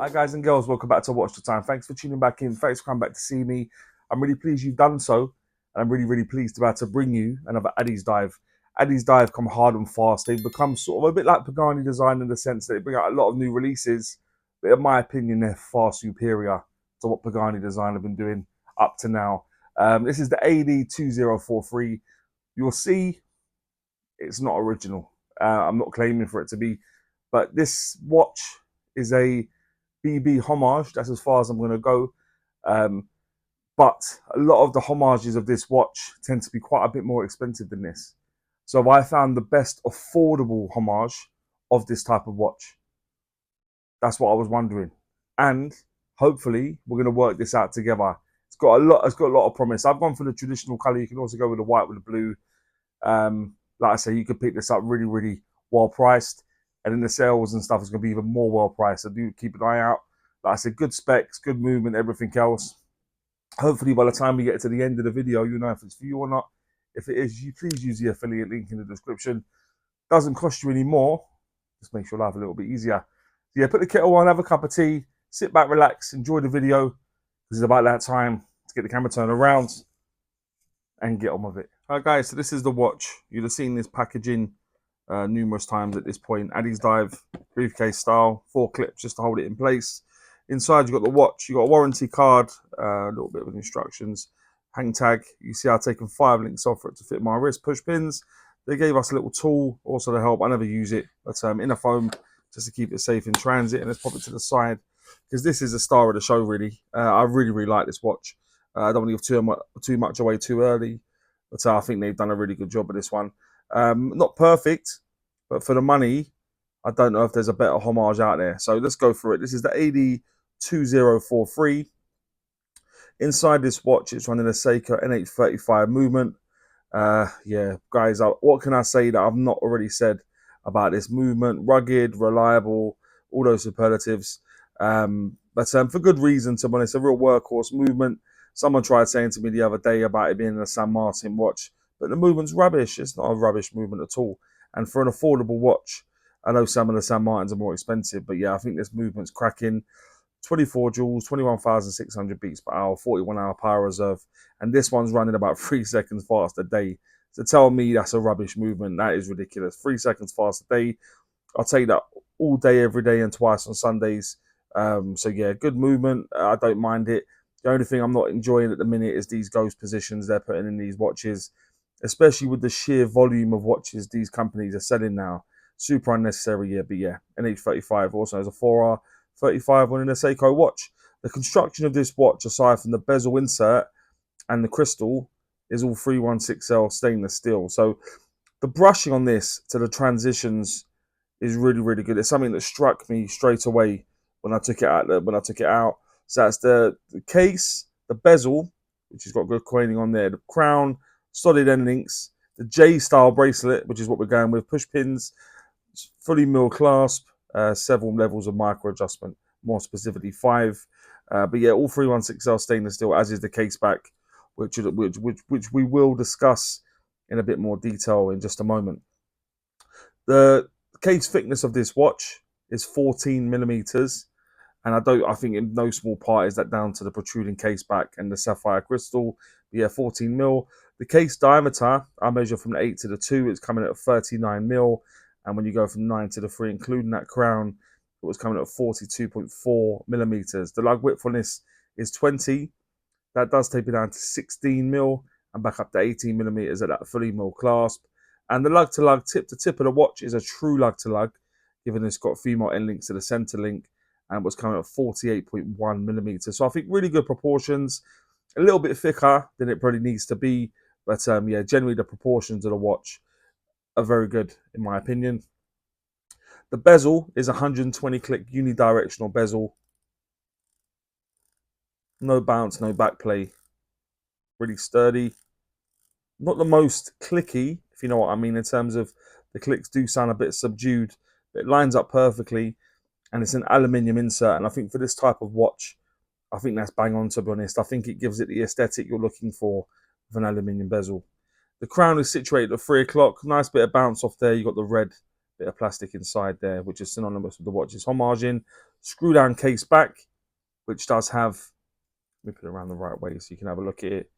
Hi guys and girls, welcome back to Watch the Time. Thanks for tuning back in. Thanks for coming back to see me. I'm really pleased you've done so. And I'm really pleased to be able to bring you another Addiesdive. Addiesdive come hard and fast. They've become sort of a bit like Pagani Design in the sense that they bring out a lot of new releases. But in my opinion, they're far superior to what Pagani Design have been doing up to now. This is the AD2043. You'll see it's not original. I'm not claiming for it to be. But this watch is a BB homage. That's as far as I'm going to go. But a lot of the homages of this watch tend to be quite a bit more expensive than this. So I found the best affordable homage of this type of watch. That's what I was wondering. And hopefully we're going to work this out together. It's got a lot of promise. I've gone for the traditional color. You can also go with the white with the blue. Like I say, you could pick this up really well priced. And in the sales and stuff, it's going to be even more well priced. So do keep an eye out. Like I said, good specs, good movement, everything else. Hopefully, by the time we get to the end of the video, you'll know if it's for you or not. If it is, you please use the affiliate link in the description. Doesn't cost you any more. Just makes your life a little bit easier. So yeah, put the kettle on, have a cup of tea, sit back, relax, enjoy the video. This is about that time to get the camera turned around and get on with it. All right, guys, so this is the watch. You'd have seen this packaging numerous times at this point. Addiesdive, briefcase style, 4 clips just to hold it in place. Inside you've got the watch, you've got a warranty card, a little bit of instructions, hang tag. You see I've taken 5 links off for it to fit my wrist, push pins. They gave us a little tool also to help. I never use it, but in a foam just to keep it safe in transit. And let's pop it to the side because this is the star of the show really. I really like this watch. I don't want to give too much away too early, but I think they've done a really good job of this one. Not perfect, but for the money, I don't know if there's a better homage out there. So let's go through it. This is the AD2043. Inside this watch, it's running a Seiko NH35 movement. Yeah, guys, what can I say that I've not already said about this movement? Rugged, reliable, all those superlatives. But for good reason, to be honest, a real workhorse movement. Someone tried saying to me the other day about it being a San Martin watch, but the movement's rubbish. It's not a rubbish movement at all. And for an affordable watch, I know some of the San Martins are more expensive, but yeah, I think this movement's cracking. 24 joules, 21,600 beats per hour, 41-hour power reserve. And this one's running about 3 seconds fast a day. So tell me that's a rubbish movement. That is ridiculous. 3 seconds fast a day. I'll take that all day, every day, and twice on Sundays. So yeah, good movement. I don't mind it. The only thing I'm not enjoying at the minute is these ghost positions they're putting in these watches, especially with the sheer volume of watches these companies are selling now. Super unnecessary, yeah, but yeah. NH35 also has a 4R35 on a Seiko watch. The construction of this watch, aside from the bezel insert and the crystal, is all 316L stainless steel. So the brushing on this to the transitions is really good. It's something that struck me straight away when I took it out. So that's the case, the bezel, which has got good coining on there, the crown, solid end links, the J-style bracelet, which is what we're going with, push pins, fully milled clasp, several levels of micro adjustment, more specifically 5. But yeah, all 316L stainless steel, as is the case back, which we will discuss in a bit more detail in just a moment. The case thickness of this watch is 14 millimeters. And I think in no small part is that down to the protruding case back and the sapphire crystal. But yeah, 14 mil. The case diameter, I measure from the 8 to the 2, it's coming at 39 mil. And when you go from 9 to the 3, including that crown, it was coming at 42.4 millimeters. The lug width on this is 20. That does take it down to 16 mil and back up to 18 millimeters at that fully milled clasp. And the lug to lug, tip to tip of the watch is a true lug to lug, given it's got female end links to the center link, and was coming at 48.1 millimeters. So I think really good proportions, a little bit thicker than it probably needs to be. But yeah, generally the proportions of the watch are very good in my opinion. The bezel is 120 click unidirectional bezel. No bounce, no back play. Really sturdy. Not the most clicky, if you know what I mean, in terms of the clicks do sound a bit subdued. But it lines up perfectly. And it's an aluminium insert. And I think for this type of watch, I think that's bang on, to be honest. I think it gives it the aesthetic you're looking for with an aluminium bezel. The crown is situated at 3 o'clock. Nice bit of bounce off there. You've got the red bit of plastic inside there, which is synonymous with the watch's Homage in. Screw down case back, which does have, let me put it around the right way so you can have a look at it.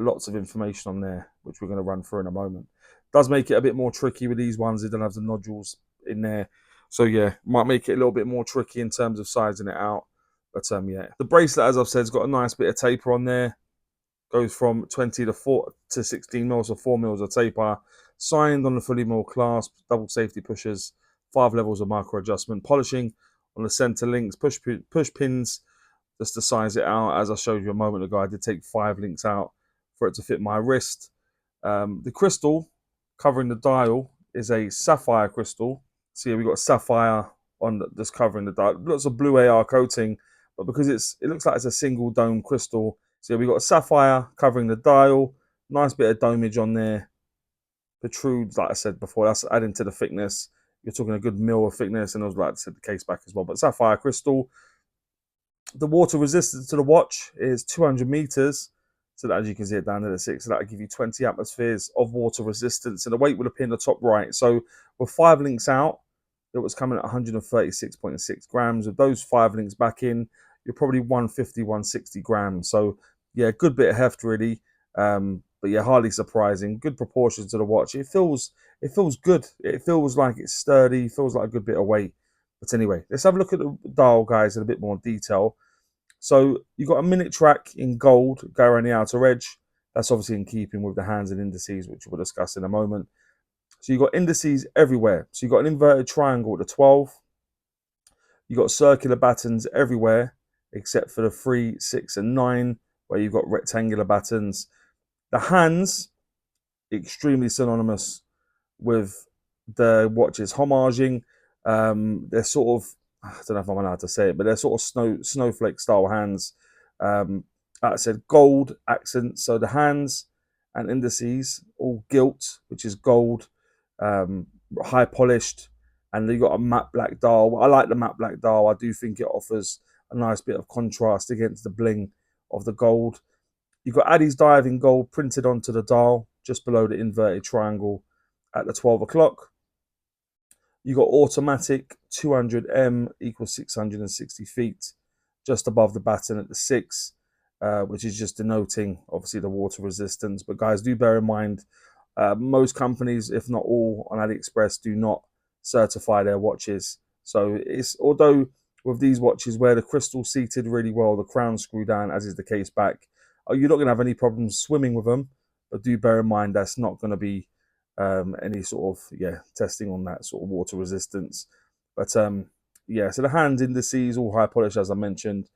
Lots of information on there, which we're going to run through in a moment. Does make it a bit more tricky with these ones. They don't have the nodules in there. So yeah, might make it a little bit more tricky in terms of sizing it out. But yeah, the bracelet, as I've said, has got a nice bit of taper on there. Goes from 20 to 16 mils, or 4 mils of taper. Signed on the fully milled clasp, double safety pushers, 5 levels of micro adjustment, polishing on the center links, push pins just to size it out. As I showed you a moment ago, I did take 5 links out for it to fit my wrist. The crystal covering the dial is a sapphire crystal. So yeah, we've got sapphire on just covering the dial. Lots of blue AR coating, but because it looks like it's a single dome crystal. So yeah, we've got sapphire covering the dial. Nice bit of domage on there. Protrudes, like I said before, that's adding to the thickness. You're talking a good mil of thickness, and I was like I said, the case back as well. But sapphire crystal. The water resistance to the watch is 200 meters. So that, as you can see it down to the 6, so that'll give you 20 atmospheres of water resistance, and the weight will appear in the top right. So with 5 links out, it was coming at 136.6 grams. With those 5 links back in, you're probably 150, 160 grams. So yeah, good bit of heft really. But yeah, hardly surprising. Good proportions to the watch. It feels good. It feels like it's sturdy. Feels like a good bit of weight. But anyway, let's have a look at the dial, guys, in a bit more detail. So you've got a minute track in gold go around the outer edge. That's obviously in keeping with the hands and indices, which we'll discuss in a moment. So you've got indices everywhere. So you've got an inverted triangle at the 12. You've got circular battens everywhere, except for the 3, 6, and 9, where you've got rectangular battens. The hands, extremely synonymous with the watches homaging. They're sort of, I don't know if I'm allowed to say it, but they're sort of snowflake style hands. Like I said, gold accents. So the hands and indices all gilt, which is gold, high polished, and you got a matte black dial. I like the matte black dial. I do think it offers a nice bit of contrast against the bling of the gold. You've got Addiesdive in gold printed onto the dial, just below the inverted triangle at the 12 o'clock. You got automatic 200M equals 660 feet, just above the batten at the 6, which is just denoting obviously the water resistance. But guys, do bear in mind, most companies, if not all, on AliExpress do not certify their watches. So it's, although with these watches where the crystal seated really well, the crown screw down, as is the case back, you're not going to have any problems swimming with them. But do bear in mind that's not going to be any sort of testing on that sort of water resistance. But yeah, so the hand indices all high polish, as I mentioned.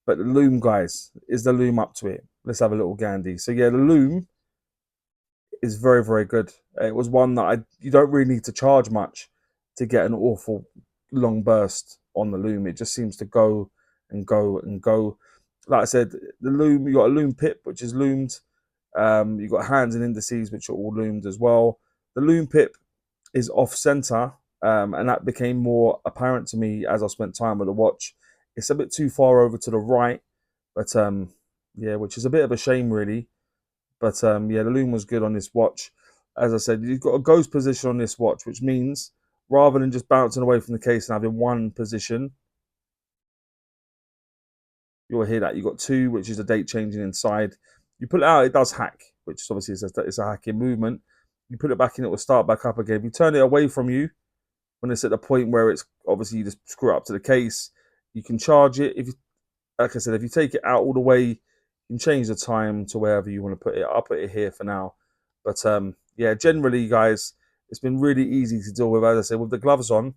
But the loom, guys, is the loom up to it? Let's have a little gandy. So yeah, the loom is very, very good. It was one that you don't really need to charge much to get an awful long burst on the loom. It just seems to go and go and go. Like I said, the loom, you got a loom pip, which is loomed. You've got hands and indices, which are all loomed as well. The loom pip is off center, and that became more apparent to me as I spent time with the watch. It's a bit too far over to the right, but yeah, which is a bit of a shame, really. But yeah, the loom was good on this watch. As I said, you've got a ghost position on this watch, which means rather than just bouncing away from the case and having one position, you'll hear that you've got 2, which is the date changing inside. You pull it out, it does hack, which obviously it's a hacking movement. You put it back in, it will start back up again. If you turn it away from you, when it's at the point where it's obviously you just screw it up to the case, you can charge it. If you, like I said, if you take it out all the way, you can change the time to wherever you want to put it. I'll put it here for now. But yeah, generally, guys, it's been really easy to deal with. As I said, with the gloves on,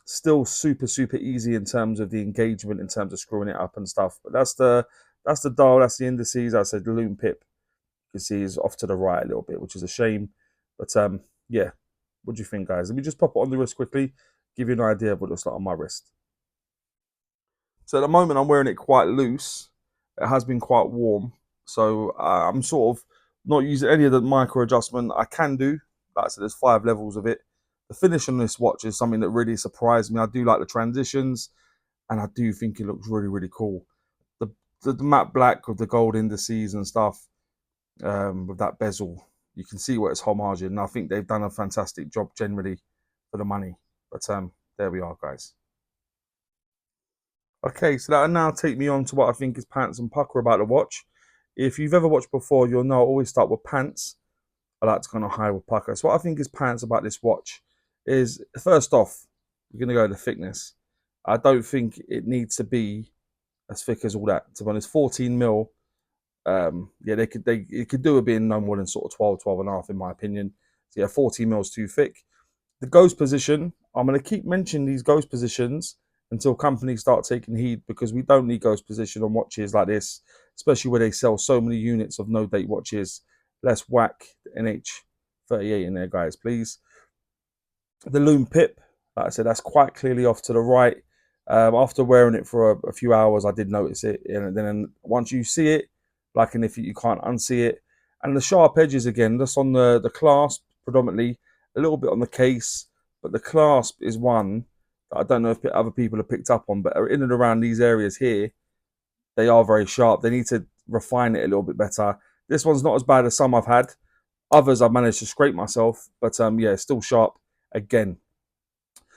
still super, super easy in terms of the engagement, in terms of screwing it up and stuff. But that's the dial, that's the indices. As I said, the loom pip, you can see, is off to the right a little bit, which is a shame. But yeah, what do you think, guys? Let me just pop it on the wrist quickly, give you an idea of what it looks like on my wrist. So at the moment, I'm wearing it quite loose. It has been quite warm. So I'm sort of not using any of the micro adjustment I can do. Like I said, there's 5 levels of it. The finish on this watch is something that really surprised me. I do like the transitions, and I do think it looks really, really cool. The matte black with the gold indices and stuff, with that bezel, you can see what it's homaging. And I think they've done a fantastic job generally for the money. But there we are, guys. Okay, so that'll now take me on to what I think is pants and pucker about the watch. If you've ever watched before, you'll know I always start with pants. I like to kind of hide with pucker. So what I think is pants about this watch is, first off, you're going to go to the thickness. I don't think it needs to be as thick as all that. To be honest, 14 mil, yeah, it could do it being no more than sort of 12, 12 and a half in my opinion. So yeah, 14 mil is too thick. The ghost position, I'm going to keep mentioning these ghost positions until companies start taking heed, because we don't need ghost position on watches like this, especially where they sell so many units of no date watches. Let's whack the NH38 in there, guys, please. The loom pip, like I said, that's quite clearly off to the right. After wearing it for a few hours, I did notice it, and then once you see it, like, and if you can't unsee it. And the sharp edges again, that's on the clasp predominantly, a little bit on the case, but the clasp is one that I don't know if other people have picked up on, but in and around these areas here, they are very sharp. They need to refine it a little bit better. This one's not as bad as some I've had. Others I've managed to scrape myself, but yeah, it's still sharp again.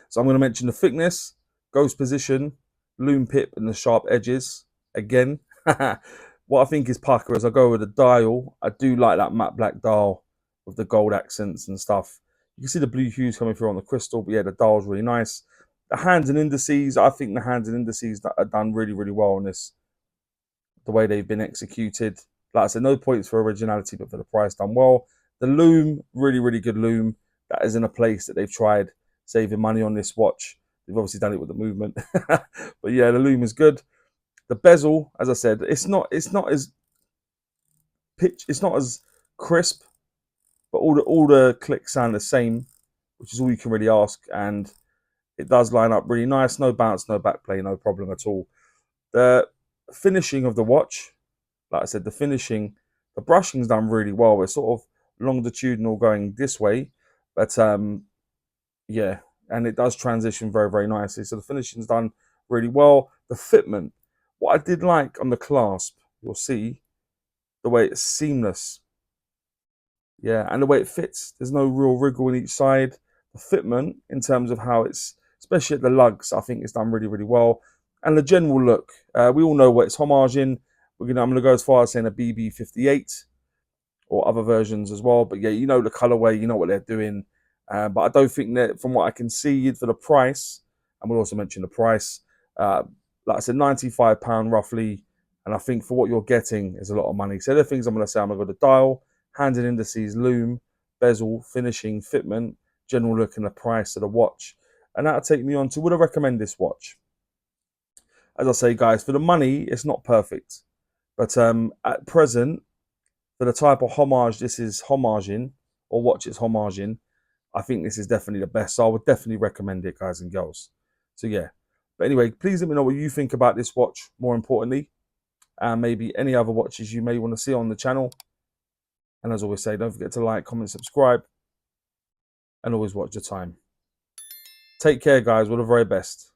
So I'm going to mention the thickness, ghost position, loom pip, and the sharp edges again. What I think is pucker is I go with the dial. I do like that matte black dial with the gold accents and stuff. You can see the blue hues coming through on the crystal, but yeah, the dial's really nice. The hands and indices, I think the hands and indices are done really, really well on this. The way they've been executed. Like I said, no points for originality, but for the price, done well. The loom, really, really good loom. That is in a place that they've tried saving money on this watch. They've obviously done it with the movement. But yeah, the loom is good. The bezel, as I said, it's not as crisp, but all the clicks sound the same, which is all you can really ask. And it does line up really nice. No bounce, no backplay, no problem at all. The finishing of the watch, like I said, the brushing's done really well. It's sort of longitudinal going this way, but yeah, and it does transition very, very nicely. So the finishing's done really well. The fitment, what I did like on the clasp, you'll see the way it's seamless. Yeah, and the way it fits. There's no real wriggle in each side. The fitment, in terms of how it's, especially at the lugs, I think it's done really, really well. And the general look, we all know what it's homage in. I'm going to go as far as saying a BB58 or other versions as well. But yeah, you know the colorway, you know what they're doing. But I don't think that, from what I can see for the price, and we'll also mention the price, like I said, £95 roughly. And I think for what you're getting is a lot of money. So the things I'm going to say, I'm going to go to dial, hands and indices, loom, bezel, finishing, fitment, general look, and the price of the watch. And that'll take me on to, would I recommend this watch? As I say, guys, for the money, it's not perfect. But at present, for the type of homage this is homaging, or watch it's homaging, I think this is definitely the best. So I would definitely recommend it, guys and girls. So yeah. But anyway, please let me know what you think about this watch, more importantly. And maybe any other watches you may want to see on the channel. And as always say, don't forget to like, comment, subscribe. And always watch your time. Take care, guys. All the very best.